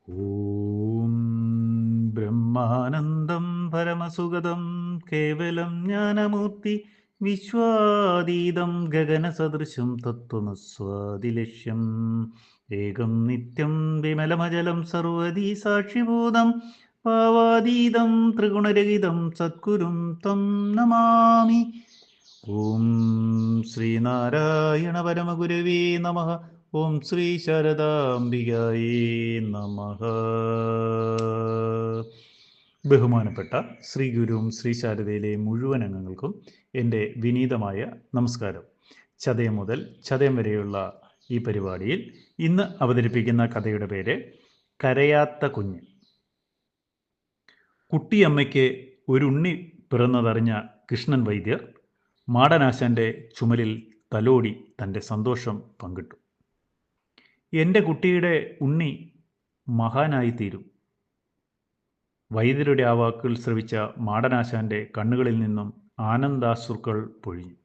ഓം ബ്രഹ്മാനന്ദം പരമസുഗതം കേവലം ജ്ഞാനമൂർത്തി വിശ്വാതീതം ഗഗനസദൃശം തത്വമസ്വാദിലക്ഷ്യം ഏകം നിത്യം വിമലമജലം സർവദീ സാക്ഷിഭൂതം ഭാവാതീതം ത്രിഗുണരഹിതം സദ്ഗുരും തം നമാമി. ഓം ശ്രീനാരായണ പരമഗുരവേ നമഃ. ഓം ശ്രീ ശാരദാംബികായേ നമഃ. ബഹുമാനപ്പെട്ട ശ്രീ ഗുരുവും ശ്രീ ശാരദയിലെ മുഴുവൻ അംഗങ്ങൾക്കും എൻ്റെ വിനീതമായ നമസ്കാരം. ചതയം മുതൽ ചതയം വരെയുള്ള ഈ പരിപാടിയിൽ ഇന്ന് അവതരിപ്പിക്കുന്ന കഥയുടെ പേര് കരയാത്ത കുഞ്ഞ്. കുട്ടിയമ്മയ്ക്ക് ഒരു ഉണ്ണി പിറന്നതറിഞ്ഞ കൃഷ്ണൻ വൈദ്യർ മാടനാശാൻ്റെ ചുമലിൽ തലോടി തൻ്റെ സന്തോഷം പങ്കിട്ടു. എൻ്റെ കുട്ടിയുടെ ഉണ്ണി മഹാനായിത്തീരും. വൈദ്യരുടെ ആ വാക്കുകൾ ശ്രവിച്ച മാടനാശാൻ്റെ കണ്ണുകളിൽ നിന്നും ആനന്ദാശ്രുക്കൾ പൊഴിഞ്ഞു.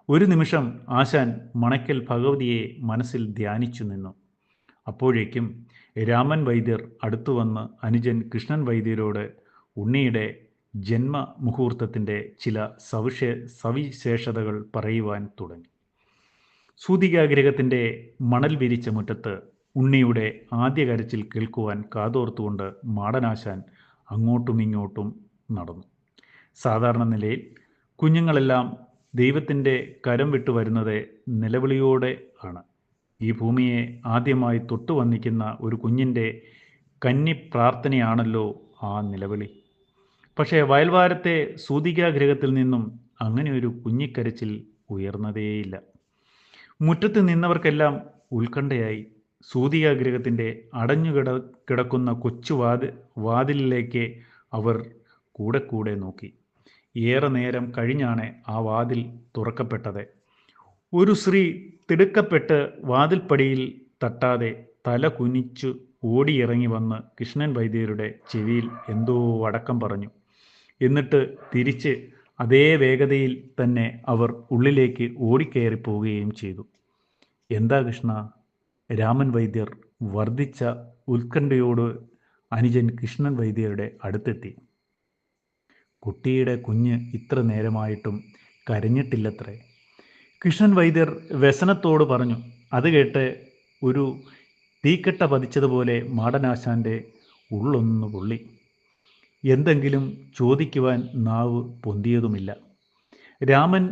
ഒരു നിമിഷം ആശാൻ മണയ്ക്കൽ ഭഗവതിയെ മനസ്സിൽ ധ്യാനിച്ചു നിന്നു. അപ്പോഴേക്കും രാമൻ വൈദ്യർ അടുത്തു വന്ന് അനുജൻ കൃഷ്ണൻ വൈദ്യരോട് ഉണ്ണിയുടെ ജന്മമുഹൂർത്തത്തിൻ്റെ ചില സവിശേഷതകൾ പറയുവാൻ തുടങ്ങി. സൂതികാഗ്രഹത്തിൻ്റെ മണൽ വിരിച്ച മുറ്റത്ത് ഉണ്ണിയുടെ ആദ്യ കരച്ചിൽ കേൾക്കുവാൻ കാതോർത്തുകൊണ്ട് മാടനാശാൻ അങ്ങോട്ടും ഇങ്ങോട്ടും നടന്നു. സാധാരണ നിലയിൽ കുഞ്ഞുങ്ങളെല്ലാം ദൈവത്തിൻ്റെ കരം വിട്ടു വരുന്നത് നിലവിളിയോടെ ആണ്. ഈ ഭൂമിയെ ആദ്യമായി തൊട്ടു വന്നിക്കുന്ന ഒരു കുഞ്ഞിൻ്റെ കന്നി പ്രാർത്ഥനയാണല്ലോ ആ നിലവിളി. പക്ഷേ വയൽവാരത്തെ സൂതികാഗ്രഹത്തിൽ നിന്നും അങ്ങനെ ഒരു കുഞ്ഞിക്കരച്ചിൽ ഉയർന്നതേയില്ല. മുറ്റത്ത് നിന്നവർക്കെല്ലാം ഉത്കണ്ഠയായി. സൂതികാഗ്രഹത്തിൻ്റെ കിടക്കുന്ന കൊച്ചു വാതിലിലേക്ക് അവർ കൂടെ കൂടെ നോക്കി. ഏറെ നേരം കഴിഞ്ഞാണ് ആ വാതിൽ തുറക്കപ്പെട്ടത്. ഒരു സ്ത്രീ തിടുക്കപ്പെട്ട് വാതിൽപ്പടിയിൽ തട്ടാതെ തല കുനിച്ചു ഓടിയിറങ്ങി വന്ന് കൃഷ്ണൻ വൈദ്യരുടെ ചെവിയിൽ എന്തോ അടക്കം പറഞ്ഞു. എന്നിട്ട് തിരിച്ച് അതേ വേഗതയിൽ തന്നെ അവർ ഉള്ളിലേക്ക് ഓടിക്കയറി പോവുകയും ചെയ്തു. എന്താ കൃഷ്ണ? രാമൻ വൈദ്യർ വർദ്ധിച്ച ഉത്കണ്ഠയോട് അനുജൻ കൃഷ്ണൻ വൈദ്യരുടെ അടുത്തെത്തി. കുട്ടിയുടെ കുഞ്ഞ് ഇത്ര നേരമായിട്ടും കരഞ്ഞിട്ടില്ലത്രേ. കൃഷ്ണൻ വൈദ്യർ വ്യസനത്തോട് പറഞ്ഞു. അത് കേട്ട് ഒരു തീക്കട്ട പതിച്ചതുപോലെ മാടനാശാൻ്റെ ഉള്ളൊന്നു പൊള്ളി. എന്തെങ്കിലും ചോദിക്കുവാൻ നാവ് പൊന്തിയതുമില്ല. രാമൻ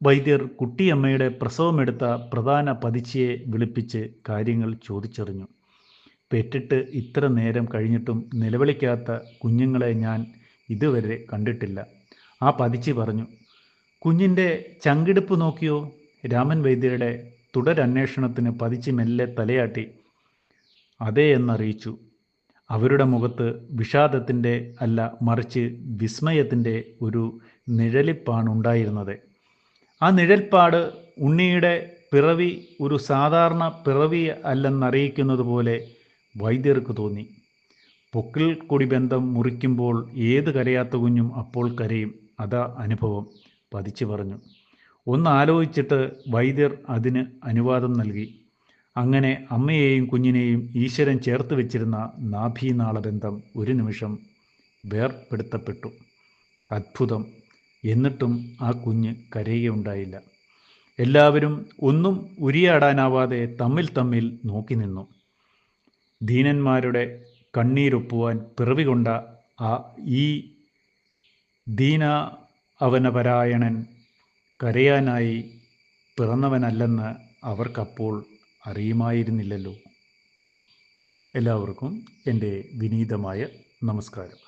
വൈദ്യർ കുട്ടിയമ്മയുടെ പ്രസവമെടുത്ത പ്രധാന പതിച്ചയെ വിളിപ്പിച്ച് കാര്യങ്ങൾ ചോദിച്ചറിഞ്ഞു. പെറ്റിട്ട് ഇത്ര നേരം കഴിഞ്ഞിട്ടും നിലവിളിക്കാത്ത കുഞ്ഞുങ്ങളെ ഞാൻ ഇതുവരെ കണ്ടിട്ടില്ല. ആ പതിച്ചി പറഞ്ഞു. കുഞ്ഞിൻ്റെ ചങ്കിടിപ്പ് നോക്കിയോ? രാമൻ വൈദ്യരുടെ തുടരന്വേഷണത്തിന് പതിച്ചി മെല്ലെ തലയാട്ടി അതേ എന്നറിയിച്ചു. അവരുടെ മുഖത്ത് വിഷാദത്തിൻ്റെ അല്ല, മറിച്ച് വിസ്മയത്തിൻ്റെ ഒരു നിഴലിപ്പാണുണ്ടായിരുന്നത്. ആ നിഴൽപ്പാട് ഉണ്ണിയുടെ പിറവി ഒരു സാധാരണ പിറവി അല്ലെന്നറിയിക്കുന്നത് പോലെ വൈദ്യർക്ക് തോന്നി. പൊക്കിൾ കൊടി ബന്ധം മുറിക്കുമ്പോൾ ഏത് കരയാത്ത കുഞ്ഞും അപ്പോൾ കരയും. അതാ അനുഭവം, പതിച്ചു പറഞ്ഞു. ഒന്ന് ആലോചിച്ചിട്ട് വൈദ്യർ അതിന് അനുവാദം നൽകി. അങ്ങനെ അമ്മയെയും കുഞ്ഞിനെയും ഈശ്വരൻ ചേർത്ത് വെച്ചിരുന്ന നാഭീനാളബന്ധം ഒരു നിമിഷം വേർപെടുത്തപ്പെട്ടു. അത്ഭുതം! എന്നിട്ടും ആ കുഞ്ഞ് കരയുകയുണ്ടായില്ല. എല്ലാവരും ഒന്നും ഉരിയാടാനാവാതെ തമ്മിൽ തമ്മിൽ നോക്കി നിന്നു. ദീനന്മാരുടെ കണ്ണീരൊപ്പുവാൻ പിറവി കൊണ്ട ഈ ദീന അവനപരായണൻ കരയാനായി പിറന്നവനല്ലെന്ന് അവർക്കപ്പോൾ അറിയുമായിരുന്നില്ലല്ലോ. എല്ലാവർക്കും എൻ്റെ വിനീതമായ നമസ്കാരം.